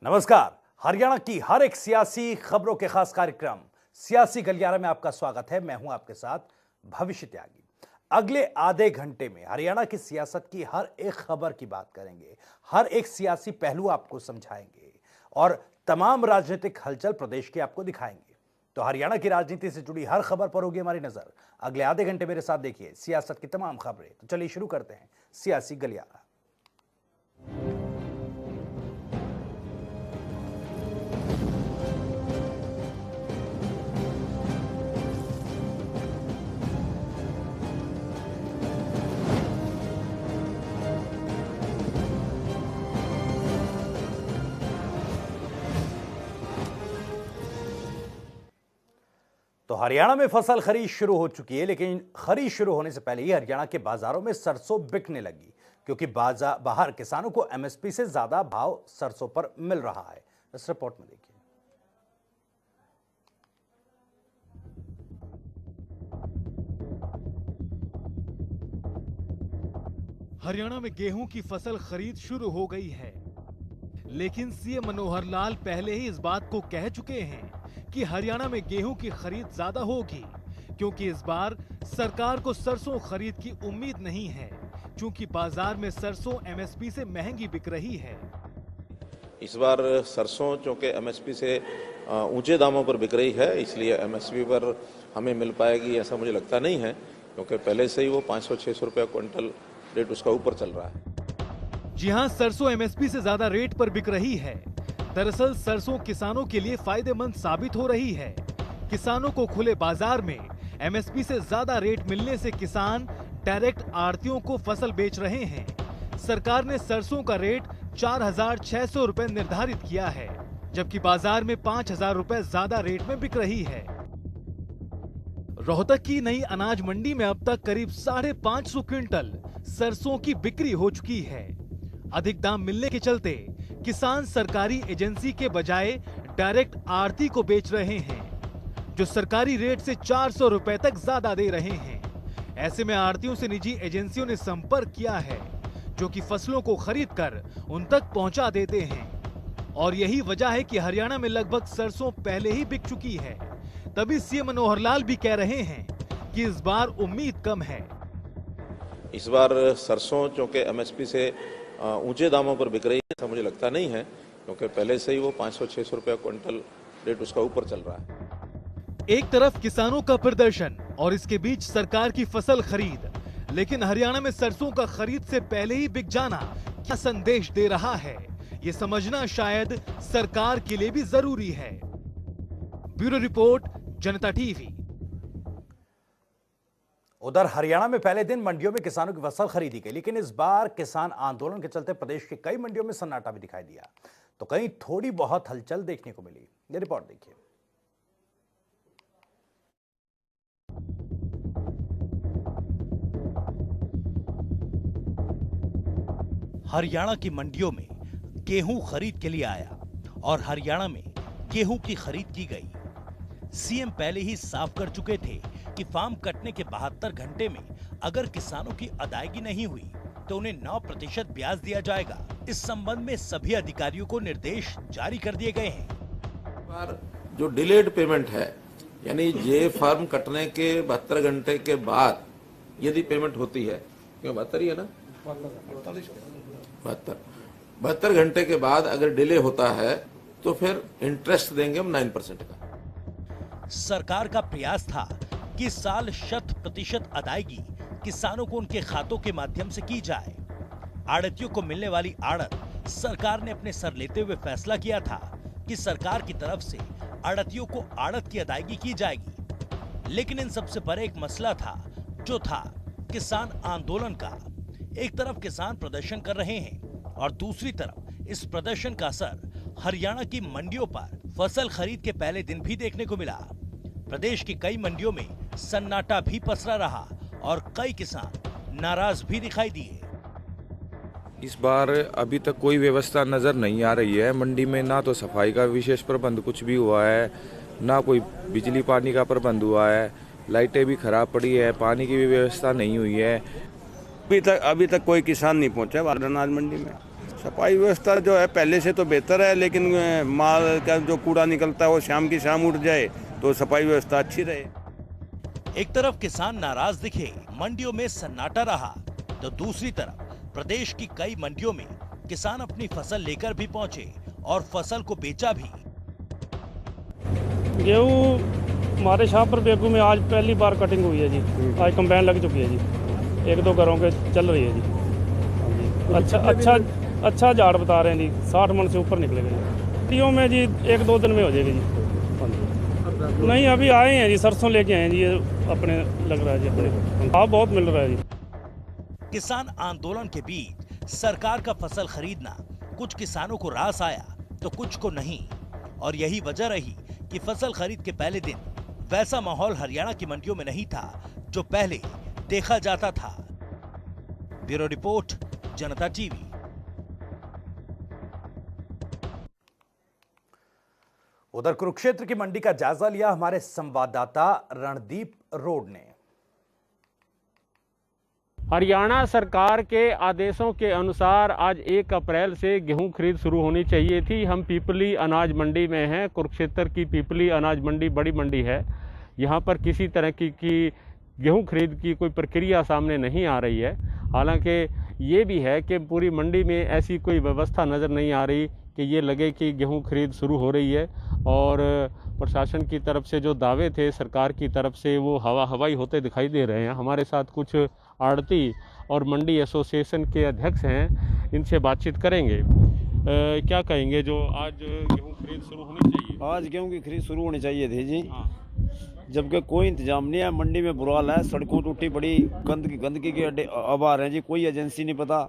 नमस्कार। हरियाणा की हर एक सियासी खबरों के खास कार्यक्रम सियासी गलियारा में आपका स्वागत है। मैं हूं आपके साथ भविष्य त्यागी। अगले आधे घंटे में हरियाणा की सियासत की हर एक खबर की बात करेंगे, हर एक सियासी पहलू आपको समझाएंगे और तमाम राजनीतिक हलचल प्रदेश की आपको दिखाएंगे। तो हरियाणा की राजनीति से जुड़ी हर खबर पर होगी हमारी नजर। अगले आधे घंटे मेरे साथ देखिए सियासत की तमाम खबरें। तो चलिए शुरू करते हैं सियासी गलियारा। तो हरियाणा में फसल खरीद शुरू हो चुकी है, लेकिन खरीद शुरू होने से पहले ही हरियाणा के बाजारों में सरसों बिकने लगी, क्योंकि बाहर किसानों को एमएसपी से ज्यादा भाव सरसों पर मिल रहा है। इस रिपोर्ट में देखिए। हरियाणा में गेहूं की फसल खरीद शुरू हो गई है, लेकिन सीएम मनोहर लाल पहले ही इस बात को कह चुके हैं कि हरियाणा में गेहूं की खरीद ज्यादा होगी, क्योंकि इस बार सरकार को सरसों खरीद की उम्मीद नहीं है, क्योंकि बाजार में सरसों एमएसपी से महंगी बिक रही है। इस बार सरसों चूँकि एमएसपी से ऊंचे दामों पर बिक रही है, इसलिए एमएसपी पर हमें मिल पाएगी ऐसा मुझे लगता नहीं है, क्योंकि पहले से ही वो 500-600 रुपया क्विंटल रेट उसका ऊपर चल रहा है। जी हां, सरसों एमएसपी से ज्यादा रेट पर बिक रही है। दरअसल सरसों किसानों के लिए फायदेमंद साबित हो रही है। किसानों को खुले बाजार में एमएसपी से ज्यादा रेट मिलने से किसान डायरेक्ट आढ़तियों को फसल बेच रहे हैं। सरकार ने सरसों का रेट 4,600 रुपए निर्धारित किया है, जबकि बाजार में 5,000 रुपए ज्यादा रेट में बिक रही है। रोहतक की नई अनाज मंडी में अब तक करीब 550 क्विंटल सरसों की बिक्री हो चुकी है। अधिक दाम मिलने के चलते किसान सरकारी एजेंसी के बजाय डायरेक्ट आढ़ती को बेच रहे हैं, जो सरकारी रेट से 400 रुपए तक ज्यादा दे रहे हैं। ऐसे में आढ़तियों से निजी एजेंसियों ने संपर्क किया है, जो कि फसलों को खरीद कर उन तक पहुंचा देते हैं। और यही वजह है कि हरियाणा में लगभग सरसों पहले ही बिक चुकी है। तभी सीएम मनोहर लाल भी कह रहे हैं कि इस बार उम्मीद कम है। इस बार सरसों चूँकि एमएसपी से ऊंचे दामों पर बिक रही है ऐसा मुझे लगता नहीं है, क्योंकि पहले से ही वो 500-600 रुपया क्विंटल रेट उसका ऊपर चल रहा है। एक तरफ किसानों का प्रदर्शन और इसके बीच सरकार की फसल खरीद, लेकिन हरियाणा में सरसों का खरीद से पहले ही बिक जाना क्या संदेश दे रहा है, ये समझना शायद सरकार के लिए भी जरूरी है। ब्यूरो रिपोर्ट, जनता टीवी। उधर हरियाणा में पहले दिन मंडियों में किसानों की फसल खरीदी गई, लेकिन इस बार किसान आंदोलन के चलते प्रदेश के कई मंडियों में सन्नाटा भी दिखाई दिया, तो कहीं थोड़ी बहुत हलचल देखने को मिली। ये रिपोर्ट देखिए। हरियाणा की मंडियों में गेहूं खरीद के लिए आया और हरियाणा में गेहूं की खरीद की गई। सीएम पहले ही साफ कर चुके थे कि फार्म कटने के 72 घंटे में अगर किसानों की अदायगी नहीं हुई तो उन्हें 9% ब्याज दिया जाएगा। इस संबंध में सभी अधिकारियों को निर्देश जारी कर दिए गए हैं। पर जो डिलेड पेमेंट है, यानी ये फार्म कटने के 72 घंटे के बाद यदि पेमेंट होती है, क्यों 72 ही है ना, 72 घंटे के बाद अगर डिले होता है तो फिर इंटरेस्ट देंगे हम 9% का। सरकार का प्रयास था कि इस साल 100% अदायगी किसानों को उनके खातों के माध्यम से की जाए। आढ़तियों को मिलने वाली आढ़त सरकार ने अपने सर लेते हुए फैसला किया था कि सरकार की तरफ से आढ़तियों को आढ़त की अदायगी की जाएगी। लेकिन इन सबसे परे एक मसला था, जो था किसान आंदोलन का। एक तरफ किसान प्रदर्शन कर रहे हैं और दूसरी तरफ इस प्रदर्शन का असर हरियाणा की मंडियों पर फसल खरीद के पहले दिन भी देखने को मिला। प्रदेश की कई मंडियों में सन्नाटा भी पसरा रहा और कई किसान नाराज भी दिखाई दिए। इस बार अभी तक कोई व्यवस्था नजर नहीं आ रही है मंडी में। ना तो सफाई का विशेष प्रबंध कुछ भी हुआ है, ना कोई बिजली पानी का प्रबंध हुआ है, लाइटें भी खराब पड़ी है, पानी की भी व्यवस्था नहीं हुई है। अभी तक कोई किसान नहीं पहुंचा अनाज मंडी में। सफाई व्यवस्था जो है पहले से तो बेहतर है, लेकिन माल का जो कूड़ा निकलता है वो शाम की शाम उठ जाए तो सफाई व्यवस्था अच्छी रहे। एक तरफ किसान नाराज दिखे, मंडियों में सन्नाटा रहा, तो दूसरी तरफ प्रदेश की कई मंडियों में किसान अपनी फसल लेकर भी पहुंचे और फसल को बेचा भी। गेहूँ हमारे शाहपुर बेगू में आज पहली बार कटिंग हुई है जी। आज कंबाइन लग चुकी है जी, 1-2 घरों के चल रही है जी। अच्छा झाड़ बता रहे हैं जी, 60 मन से ऊपर निकलेगा जी। मंडियों में जी 1-2 दिन में हो जाएगी जी। नहीं, अभी आए हैं जी, सरसों लेके आए हैं जी, ये अपने लग रहा है जी, अपने भाव बहुत मिल रहा है जी। किसान आंदोलन के बीच सरकार का फसल खरीदना कुछ किसानों को रास आया तो कुछ को नहीं, और यही वजह रही कि फसल खरीद के पहले दिन वैसा माहौल हरियाणा की मंडियों में नहीं था जो पहले देखा जाता था। ब्यूरो रिपोर्ट, जनता टीवी। उधर कुरुक्षेत्र की मंडी का जायजा लिया हमारे संवाददाता रणदीप रोड ने। हरियाणा सरकार के आदेशों के अनुसार आज 1 अप्रैल से गेहूं खरीद शुरू होनी चाहिए थी। हम पीपली अनाज मंडी में हैं। कुरुक्षेत्र की पीपली अनाज मंडी बड़ी मंडी है। यहां पर किसी तरह की गेहूं खरीद की कोई प्रक्रिया सामने नहीं आ रही है। हालांकि ये भी है कि पूरी मंडी में ऐसी कोई व्यवस्था नज़र नहीं आ रही कि ये लगे कि गेहूं खरीद शुरू हो रही है, और प्रशासन की तरफ से जो दावे थे सरकार की तरफ से वो हवाई होते दिखाई दे रहे हैं। हमारे साथ कुछ आड़ती और मंडी एसोसिएशन के अध्यक्ष हैं, इनसे बातचीत करेंगे। क्या कहेंगे, जो आज गेहूं खरीद शुरू होनी चाहिए? आज गेहूँ की खरीद शुरू होनी चाहिए थी जी, जबकि कोई इंतजाम नहीं है। मंडी में बुरा हाल है, सड़कों टूटी बड़ी, गंदगी के अड्डे अब आ रहे हैं जी। कोई एजेंसी नहीं पता,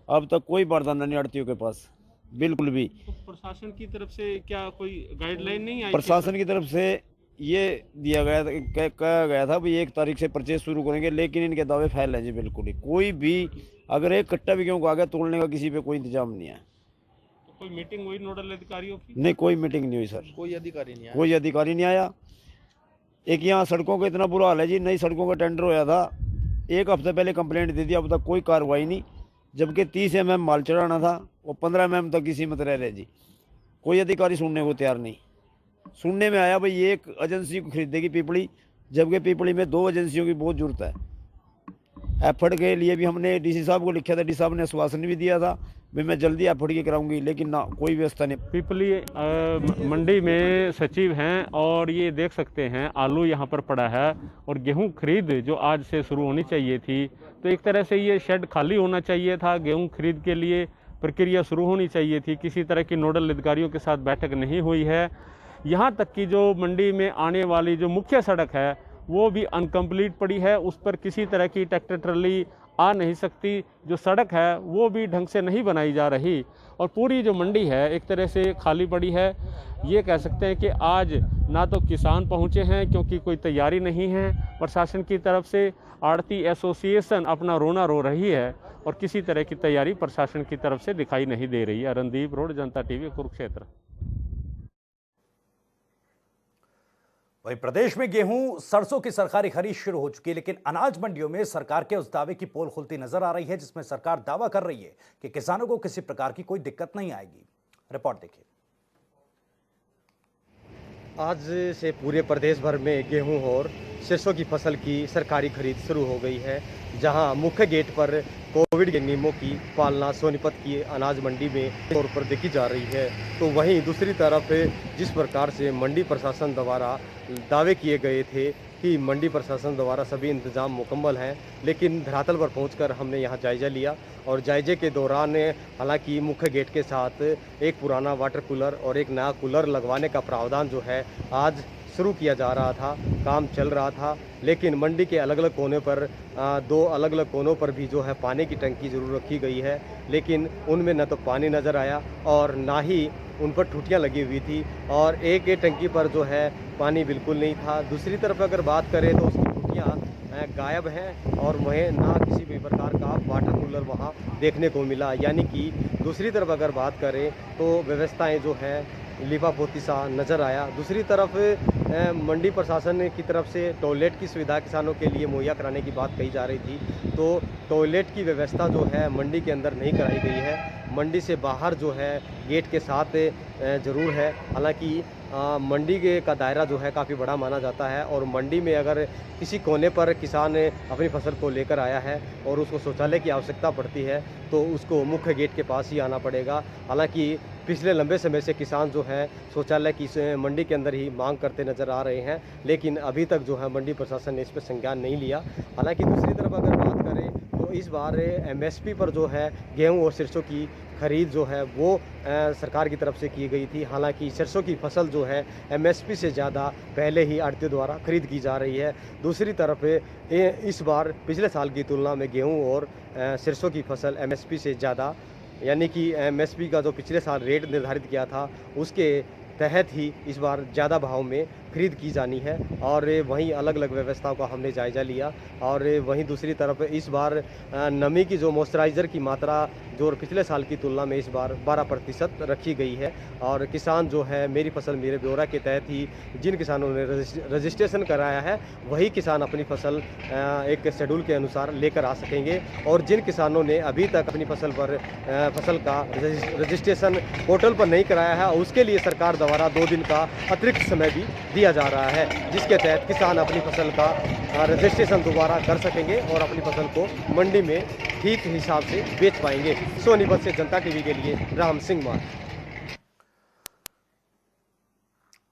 अब तक कोई बारदाना नहीं आड़तियों के पास बिल्कुल भी। तो प्रशासन की तरफ से क्या कोई गाइडलाइन नहीं आई? प्रशासन की तरफ से ये दिया गया था, कहा गया था भाई 1 तारीख से परचेज शुरू करेंगे, लेकिन इनके दावे फैल हैं जी। बिल्कुल ही कोई भी अगर 1 कट्टा भी गेहूं को आगे तोड़ने का किसी पे कोई इंतजाम नहीं है। तो कोई मीटिंग हुई नोडल अधिकारियों की? नहीं, कोई मीटिंग नहीं हुई सर, कोई अधिकारी नहीं आया। एक यहाँ सड़कों का इतना बुरा हाल है जी, नई सड़कों का टेंडर होया था, 1 हफ्ते पहले कंप्लेंट दे दी, अब तक कोई कार्रवाई नहीं। जबकि 30 mm माल चढ़ाना था, वो 15 mm तक की सीमित रह रहे जी। कोई अधिकारी सुनने को तैयार नहीं। सुनने में आया भाई 1 एजेंसी को खरीदेगी पीपली, जबकि पीपली में 2 एजेंसियों की बहुत जरूरत है। एफर्ट के लिए भी हमने डीसी साहब को लिखा था, डीसी साहब ने आश्वासन भी दिया था भाई मैं जल्दी एफर्ट की कराऊंगी, लेकिन ना कोई व्यवस्था नहीं। पीपली मंडी में सचिव हैं, और ये देख सकते हैं आलू यहाँ पर पड़ा है, और गेहूं खरीद जो आज से शुरू होनी चाहिए थी, तो एक तरह से ये शेड खाली होना चाहिए था। गेहूं खरीद के लिए प्रक्रिया शुरू होनी चाहिए थी। किसी तरह की नोडल अधिकारियों के साथ बैठक नहीं हुई है। यहाँ तक कि जो मंडी में आने वाली जो मुख्य सड़क है वो भी अनकम्प्लीट पड़ी है, उस पर किसी तरह की ट्रैक्टर ट्रॉली आ नहीं सकती। जो सड़क है वो भी ढंग से नहीं बनाई जा रही, और पूरी जो मंडी है एक तरह से खाली पड़ी है। ये कह सकते हैं कि आज ना तो किसान पहुँचे हैं क्योंकि कोई तैयारी नहीं है प्रशासन की तरफ से। आड़ती एसोसिएशन अपना रोना रो रही है, और किसी तरह की तैयारी प्रशासन की तरफ से दिखाई नहीं दे रही है। रणदीप रोड, जनता टीवी, कुरुक्षेत्र। वहीं प्रदेश में गेहूं, सरसों की सरकारी खरीद शुरू हो चुकी है, लेकिन अनाज मंडियों में सरकार के उस दावे की पोल खुलती नजर आ रही है जिसमें सरकार दावा कर रही है कि किसानों को किसी प्रकार की कोई दिक्कत नहीं आएगी। रिपोर्ट देखिए। आज से पूरे प्रदेश भर में गेहूं और सरसों की फसल की सरकारी खरीद शुरू हो गई है, जहां मुख्य गेट पर कोविड के नियमों की पालना सोनीपत की अनाज मंडी में तौर पर देखी जा रही है। तो वहीं दूसरी तरफ जिस प्रकार से मंडी प्रशासन द्वारा दावे किए गए थे कि मंडी प्रशासन द्वारा सभी इंतजाम मुकम्मल हैं, लेकिन धरातल पर पहुंचकर हमने यहां जायजा लिया, और जायजे के दौरान हालांकि मुख्य गेट के साथ एक पुराना वाटर कूलर और एक नया कूलर लगवाने का प्रावधान जो है आज शुरू किया जा रहा था, काम चल रहा था। लेकिन मंडी के अलग अलग कोने पर 2 अलग अलग कोनों पर भी जो है पानी की टंकी जरूर रखी गई है, लेकिन उनमें न तो पानी नज़र आया और ना ही उन पर ठुटियाँ लगी हुई थी, और एक टंकी पर जो है पानी बिल्कुल नहीं था। दूसरी तरफ अगर बात करें तो उसकी ठुटियाँ गायब हैं, और वहीं ना किसी भी प्रकार का वाटर कूलर वहाँ देखने को मिला। यानी कि दूसरी तरफ अगर बात करें तो व्यवस्थाएं जो हैं लिफापोती सा नज़र आया। दूसरी तरफ मंडी प्रशासन की तरफ से टॉयलेट की सुविधा किसानों के लिए मुहैया कराने की बात कही जा रही थी, तो टॉयलेट की व्यवस्था जो है मंडी के अंदर नहीं कराई गई है। मंडी से बाहर जो है गेट के साथ ज़रूर है। हालांकि मंडी का दायरा जो है काफ़ी बड़ा माना जाता है और मंडी में अगर किसी कोने पर किसान अपनी फसल को लेकर आया है और उसको शौचालय की आवश्यकता पड़ती है तो उसको मुख्य गेट के पास ही आना पड़ेगा। हालांकि पिछले लंबे समय से किसान जो है शौचालय की मंडी के अंदर ही मांग करते नज़र आ रहे हैं, लेकिन अभी तक जो है मंडी प्रशासन ने इस पर संज्ञान नहीं लिया। हालांकि दूसरी तरफ अगर बात करें तो इस बार एमएसपी पर जो है गेहूं और सरसों की खरीद जो है वो सरकार की तरफ से की गई थी। हालांकि सरसों की फसल जो है एमएसपी से ज़्यादा पहले ही आढ़तियों द्वारा खरीद की जा रही है। दूसरी तरफ इस बार पिछले साल की तुलना में गेहूं और सरसों की फसल एमएसपी से ज़्यादा, यानी कि एमएसपी का जो पिछले साल रेट निर्धारित किया था उसके तहत ही इस बार ज़्यादा भाव में खरीद की जानी है। और वहीं अलग अलग व्यवस्थाओं का हमने जायज़ा लिया। और वहीं दूसरी तरफ इस बार नमी की जो मॉइस्चराइज़र की मात्रा जो पिछले साल की तुलना में इस बार 12% रखी गई है। और किसान जो है मेरी फसल मेरे ब्यौरा के तहत ही जिन किसानों ने रजिस्ट्रेशन कराया है वही किसान अपनी फसल एक शेड्यूल के अनुसार लेकर आ सकेंगे। और जिन किसानों ने अभी तक अपनी फसल का रजिस्ट्रेशन पोर्टल पर नहीं कराया है उसके लिए सरकार द्वारा 2 दिन का अतिरिक्त समय भी दिया जा रहा है, जिसके तहत किसान अपनी फसल का रजिस्ट्रेशन दोबारा कर सकेंगे और अपनी फसल को मंडी में ठीक हिसाब से बेच पाएंगे। सोनीपत से जनता टीवी के लिए राम सिंह मान।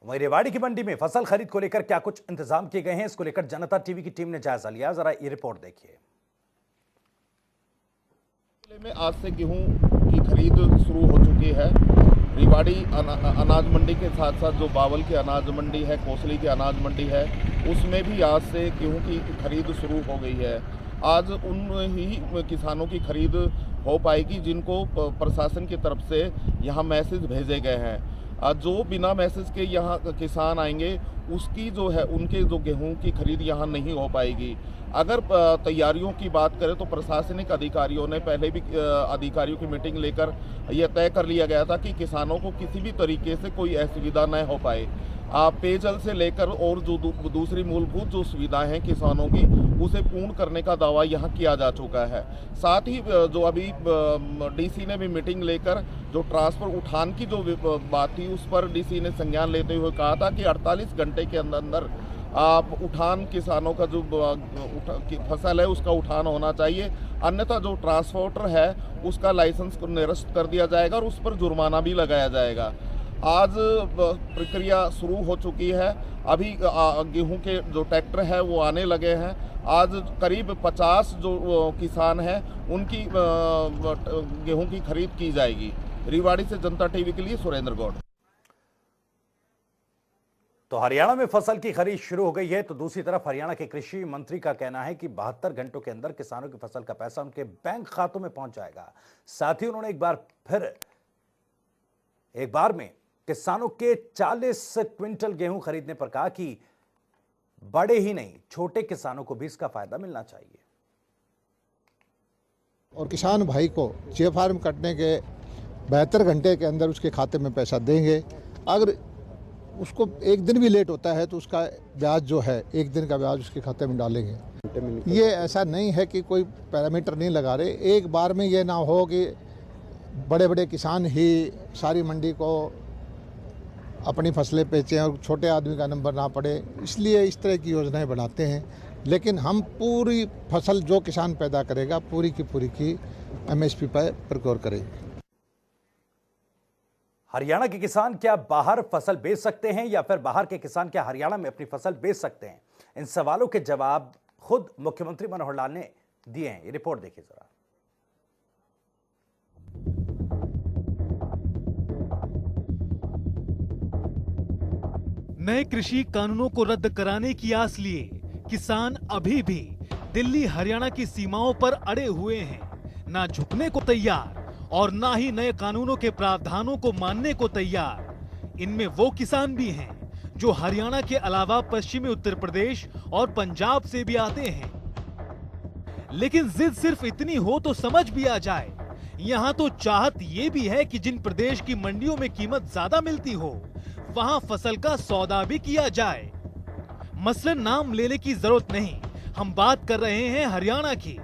वहीं रेवाड़ी की मंडी में फसल खरीद को लेकर क्या कुछ इंतजाम किए गए हैं, इसको लेकर जनता टीवी की टीम ने जायजा लिया। जरा ये रिपोर्ट देखिए। में आज से गेहूं की खरीद शुरू हो चुकी है। रेवाड़ी अनाज मंडी के साथ साथ जो बावल की अनाज मंडी है, कोसली की अनाज मंडी है, उसमें भी आज से गेहूं की खरीद शुरू हो गई है। आज उन ही किसानों की खरीद हो पाएगी जिनको प्रशासन की तरफ से यहाँ मैसेज भेजे गए हैं। जो बिना मैसेज के यहाँ किसान आएंगे उसकी जो है उनके जो गेहूं की खरीद यहाँ नहीं हो पाएगी। अगर तैयारियों की बात करें तो प्रशासनिक अधिकारियों ने पहले भी अधिकारियों की मीटिंग लेकर यह तय कर लिया गया था कि किसानों को किसी भी तरीके से कोई असुविधा न हो पाए। पेयजल से लेकर और जो दूसरी मूलभूत जो सुविधाएं हैं किसानों की उसे पूर्ण करने का दावा यहाँ किया जा चुका है। साथ ही जो अभी डीसी ने भी मीटिंग लेकर जो ट्रांसफर उठान की जो बात थी उस पर डीसी ने संज्ञान लेते हुए कहा था कि 48 घंटे के अंदर उठान किसानों का जो फसल है उसका उठान होना चाहिए, अन्यथा जो ट्रांसपोर्टर है उसका लाइसेंस को निरस्त कर दिया जाएगा और उस पर जुर्माना भी लगाया जाएगा। आज प्रक्रिया शुरू हो चुकी है। अभी गेहूं के जो ट्रैक्टर है वो आने लगे हैं। आज करीब 50 जो किसान हैं उनकी गेहूं की खरीद की जाएगी। रेवाड़ी से जनता टीवी के लिए सुरेंद्र गौड़। तो हरियाणा में फसल की खरीद शुरू हो गई है, तो दूसरी तरफ हरियाणा के कृषि मंत्री का कहना है कि 72 घंटों के अंदर किसानों की फसल का पैसा उनके बैंक खातों में पहुंच जाएगा। साथ ही उन्होंने एक बार में किसानों के 40 क्विंटल गेहूं खरीदने पर कहा कि बड़े ही नहीं छोटे किसानों को भी इसका फायदा मिलना चाहिए। और किसान भाई को जे फार्म कटने के 72 घंटे के अंदर उसके खाते में पैसा देंगे। अगर उसको एक दिन भी लेट होता है तो उसका ब्याज जो है 1 दिन का ब्याज उसके खाते में डालेंगे। ये ऐसा नहीं है कि कोई पैरामीटर नहीं लगा रहे। एक बार में ये ना हो कि बड़े बड़े किसान ही सारी मंडी को अपनी फसलें बेचें और छोटे आदमी का नंबर ना पड़े, इसलिए इस तरह की योजनाएं बनाते हैं। लेकिन हम पूरी फसल जो किसान पैदा करेगा पूरी की एमएसपी पर प्रोक्योर करेंगे। हरियाणा के किसान क्या बाहर फसल बेच सकते हैं या फिर बाहर के किसान क्या हरियाणा में अपनी फसल बेच सकते हैं? इन सवालों के जवाब खुद मुख्यमंत्री मनोहर लाल ने दिए हैं। ये रिपोर्ट देखिए जरा। नए कृषि कानूनों को रद्द कराने की आस लिए किसान अभी भी दिल्ली हरियाणा की सीमाओं पर अड़े हुए हैं, ना झुकने को तैयार और ना ही नए कानूनों के प्रावधानों को मानने को तैयार। इनमें वो किसान भी हैं जो हरियाणा के अलावा पश्चिमी उत्तर प्रदेश और पंजाब से भी आते हैं। लेकिन जिद सिर्फ इतनी हो तो समझ भी आ जाए, यहाँ तो चाहत ये भी है कि जिन प्रदेश की मंडियों में कीमत ज्यादा मिलती हो वहाँ फसल का सौदा भी किया जाए। मसलन नाम लेने की जरूरत नहीं, हम बात कर रहे हैं हरियाणा की।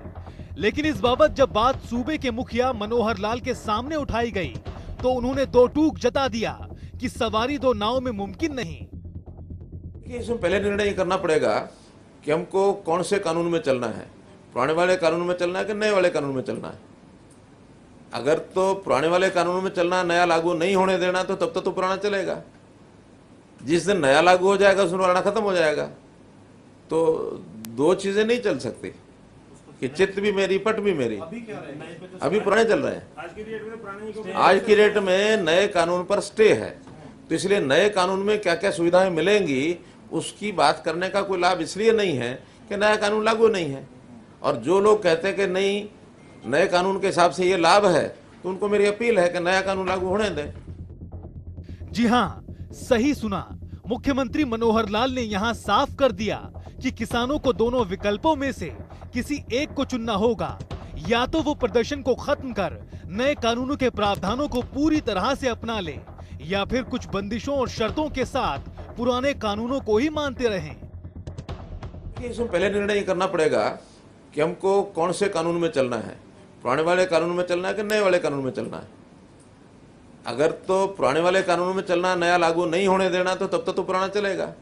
लेकिन इस बाबत जब बात सूबे के मुखिया मनोहर लाल के सामने उठाई गई तो उन्होंने दो टूक जता दिया कि सवारी दो नाव में मुमकिन नहीं। इसमें पहले निर्णय ये करना पड़ेगा कि हमको कौन से कानून में चलना है, पुराने वाले कानून में चलना है कि नए वाले कानून में चलना है। अगर तो पुराने वाले कानून में चलना, नया लागू नहीं होने देना, तो तब तक तो पुराना चलेगा। जिस दिन नया लागू हो जाएगा उस दिन पुराना खत्म हो जाएगा। तो दो चीजें नहीं चल सकती कि चित्त भी मेरी पट भी मेरी। अभी पुराने चल रहे हैं। आज की डेट में नए कानून पर स्टे है, तो इसलिए नए कानून में क्या क्या सुविधाएं मिलेंगी उसकी बात करने का कोई लाभ इसलिए नहीं है कि नया कानून लागू नहीं है। और जो लोग कहते हैं कि नहीं नए कानून के हिसाब से ये लाभ है, तो उनको मेरी अपील है कि नया कानून लागू होने दें। जी हाँ, सही सुना। मुख्यमंत्री मनोहर लाल ने यहाँ साफ कर दिया कि किसानों को दोनों विकल्पों में से किसी एक को चुनना होगा। या तो वो प्रदर्शन को खत्म कर नए कानूनों के प्रावधानों को पूरी तरह से अपना ले, या फिर कुछ बंदिशों और शर्तों के साथ पुराने कानूनों को ही मानते रहें। इसमें पहले निर्णय ये करना पड़ेगा कि हमको कौन से कानून में चलना है, पुराने वाले कानून में चलना है कि नए वाले कानून में चलना है। अगर तो पुराने वाले कानून में चलना, नया लागू नहीं होने देना, तो तब तक तो पुराना चलेगा।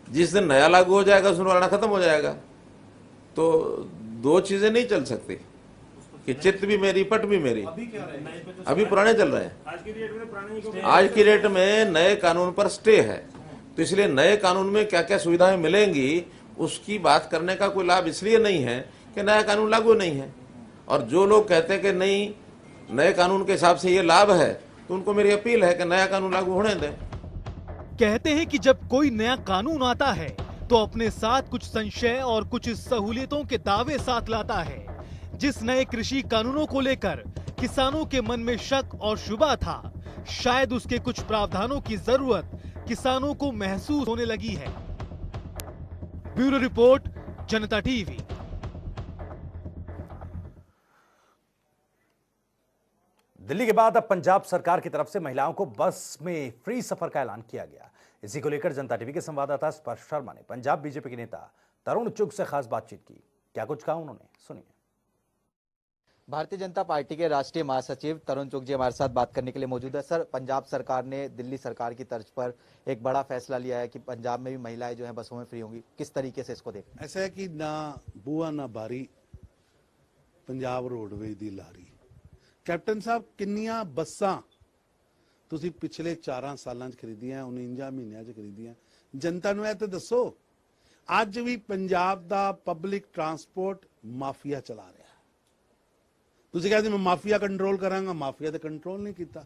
जिस दिन नया लागू हो जाएगा उस दिन पुराना खत्म हो जाएगा। तो दो चीजें नहीं चल सकती कि चित्त भी मेरी पट भी मेरी। अभी पुराने चल रहे हैं। आज की डेट में नए कानून पर स्टे है, तो इसलिए नए कानून में क्या क्या सुविधाएं मिलेंगी उसकी बात करने का कोई लाभ इसलिए नहीं है कि नया कानून लागू नहीं है। और जो लोग कहते हैं कि नहीं नए कानून के हिसाब से ये लाभ है, तो उनको मेरी अपील है कि नया कानून लागू होने दें। कहते हैं कि जब कोई नया कानून आता है तो अपने साथ कुछ संशय और कुछ सहूलियतों के दावे साथ लाता है। जिस नए कृषि कानूनों को लेकर किसानों के मन में शक और शुबा था, शायद उसके कुछ प्रावधानों की जरूरत किसानों को महसूस होने लगी है। ब्यूरो रिपोर्ट, जनता टीवी। दिल्ली के बाद अब पंजाब सरकार की तरफ से महिलाओं को बस में फ्री सफर का ऐलान किया गया। इसी को लेकर जनता टीवी के संवाददाता स्पर्श शर्मा ने पंजाब बीजेपी के नेता तरुण चुग से खास बातचीत की। क्या कुछ कहा उन्होंने, सुनिए। भारतीय जनता पार्टी के राष्ट्रीय महासचिव तरुण चुग जी हमारे साथ बात करने के लिए मौजूद है। सर, पंजाब सरकार ने दिल्ली सरकार की तर्ज पर एक बड़ा फैसला लिया है कि पंजाब में भी महिलाएं जो हैं बसों में फ्री होंगी। किस तरीके से इसको देखें? ऐसा है कि ना बूआ ना बारी पंजाब रोडवेज दी लारी। कैप्टन साहब किन्नियां बसां ਤੁਸੀਂ ਪਿਛਲੇ 4 ਸਾਲਾਂ 'ਚ ਖਰੀਦੀਆਂ, 49 ਮਹੀਨਿਆਂ 'ਚ ਖਰੀਦੀਆਂ। ਜਨਤਾ ਨੂੰ ਇਹ ਤੇ ਦੱਸੋ, ਅੱਜ ਵੀ ਪੰਜਾਬ ਦਾ ਪਬਲਿਕ ਟਰਾਂਸਪੋਰਟ ਮਾਫੀਆ ਚਲਾ ਰਿਹਾ। ਤੁਸੀਂ ਕਹਿੰਦੇ ਮੈਂ ਮਾਫੀਆ ਕੰਟਰੋਲ ਕਰਾਂਗਾ, ਮਾਫੀਆ ਤੇ ਕੰਟਰੋਲ ਨਹੀਂ ਕੀਤਾ।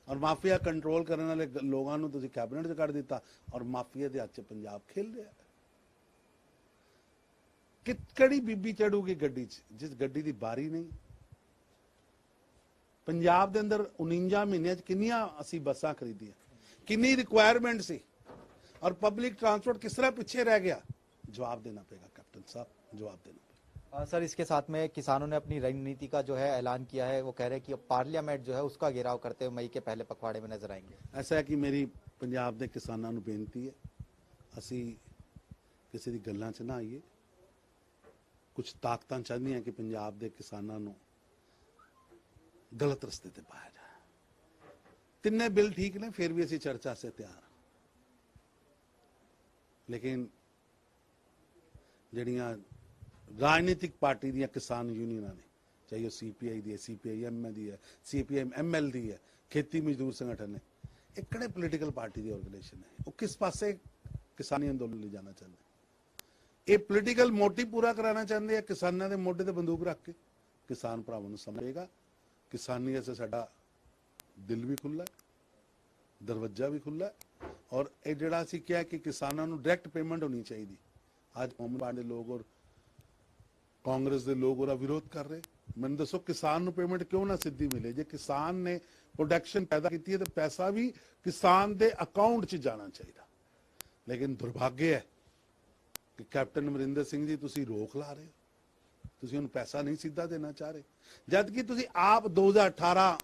ਔਰ ਮਾਫੀਆ ਕੰਟਰੋਲ ਕਰਨ ਵਾਲੇ ਲੋਕਾਂ ਨੂੰ ਤੁਸੀਂ ਕੈਬਨਿਟ 'ਚ ਕੱਢ ਦਿੱਤਾ ਔਰ ਮਾਫੀਆ ਦੇ ਹੱਥ 'ਚ ਪੰਜਾਬ ਖੇਲ ਰਿਹਾ। ਕਿਹੜੀ ਬੀਬੀ ਚੜੂਗੀ ਗੱਡੀ 'ਚ ਜਿਸ ਗੱਡੀ ਦੀ ਬਾਰੀ ਨਹੀਂ। पंजाब के अंदर 49 महीनों किन्नियां असी बसां खरीदियां, किन्नी रिक्वायरमेंट सी और पब्लिक ट्रांसपोर्ट किस तरह पीछे रह गया। जवाब देना पड़ेगा कैप्टन साहब, जवाब देना पड़ेगा। सर, इसके साथ में किसानों ने अपनी रणनीति का जो है ऐलान किया है। वो कह रहे हैं कि पार्लियामेंट जो है उसका घेराव करते हुए मई के पहले पखवाड़े में नजर आएंगे। ऐसा है कि मेरी पंजाब के किसानों को बेनती है, असी किसी दी गल्लां च ना आइए। कुछ ताकतां चाहदियां कि पंजाब के किसानों को गलत रस्ते ते पाया जाए। तिन्ने बिल ठीक ने, फिर भी असी चर्चा से तैयार। लेकिन जड़ियां राजनीतिक पार्टी दियां किसान यूनियन ने, चाहे वो CPI दी है, CPIM दी है, CPIM ML दी है, खेती मजदूर संगठन है, ये किहड़े पोलिटिकल पार्टी दी ऑर्गेनाइजेशन है, वो किस पासे किसानी अंदोलन ले जाना चाहते हैं। ये पोलिटिकल मोटिव पूरा कराना चाहते हैं। किसानों के मोढे ते बंदूक रख के किसान भरावां नूं समझेगा। किसानी ऐसे साडा दिल भी खुला है, दरवाजा भी खुला है। और ये जिहड़ा असीं कहा कि किसानों को डायरैक्ट पेमेंट होनी चाहिए, आज कॉमन के लोग और कांग्रेस के लोग और विरोध कर रहे। मैंने दसो किसान को पेमेंट क्यों ना सीधी मिले। जे किसान ने प्रोडक्शन पैदा की है तो पैसा भी किसान के अकाउंट च जाना चाहिए। लेकिन दुर्भाग्य है कि कैप्टन अमरिंदर सिंह जी तुसीं रोक ला रहे हो। ਤੁਸੀਂ ਉਹਨੂੰ ਪੈਸਾ ਨਹੀਂ ਸਿੱਧਾ ਦੇਣਾ ਚਾਹ ਰਹੇ, ਜਦ ਕਿ ਤੁਸੀਂ ਆਪ 2018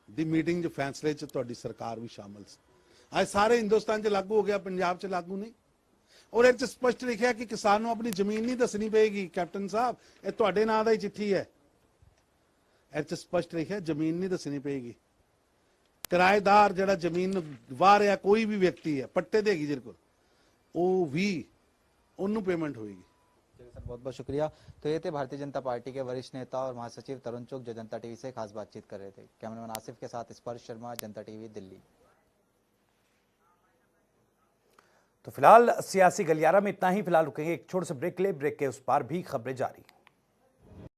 ਦੀ ਮੀਟਿੰਗ 'ਚ ਫੈਸਲੇ 'ਚ ਤੁਹਾਡੀ ਸਰਕਾਰ ਵੀ ਸ਼ਾਮਲ ਸੀ। ਅੱਜ ਸਾਰੇ ਹਿੰਦੁਸਤਾਨ 'ਚ ਲਾਗੂ ਹੋ ਗਿਆ, ਪੰਜਾਬ 'ਚ ਲਾਗੂ ਨਹੀਂ। ਔਰ ਇਹ 'ਚ ਸਪਸ਼ਟ ਲਿਖਿਆ ਕਿ ਕਿਸਾਨ ਨੂੰ ਆਪਣੀ ਜ਼ਮੀਨ ਨਹੀਂ ਦੱਸਣੀ ਪਏਗੀ। ਕੈਪਟਨ ਸਾਹਿਬ, ਇਹ ਤੁਹਾਡੇ ਨਾਂ ਦਾ ਹੀ ਚਿੱਠੀ ਹੈ। ਇਹ 'ਚ ਸਪਸ਼ਟ ਲਿਖਿਆ ਜ਼ਮੀਨ ਨਹੀਂ ਦੱਸਣੀ ਪਏਗੀ। ਕਿਰਾਏਦਾਰ ਜਿਹੜਾ ਜ਼ਮੀਨ ਵਾਹ ਰਿਹਾ ਕੋਈ ਵੀ ਵਿਅਕਤੀ ਹੈ, ਪੱਟੇ ਦੇਗੀ ਜਿਹਦੇ ਕੋਲ, ਉਹ ਵੀ ਉਹਨੂੰ पेमेंट होगी। सर बहुत बहुत शुक्रिया। तो ये थे भारतीय जनता पार्टी के वरिष्ठ नेता और महासचिव तरुण चुग, जो जनता टीवी से खास बातचीत कर रहे थे। कैमरामैन आसिफ के साथ स्पर्श शर्मा, जनता टीवी, दिल्ली। तो फिलहाल सियासी गलियारा में इतना ही। फिलहाल रुकेंगे एक छोटे से ब्रेक ले, ब्रेक के उस पार भी खबरें जारी।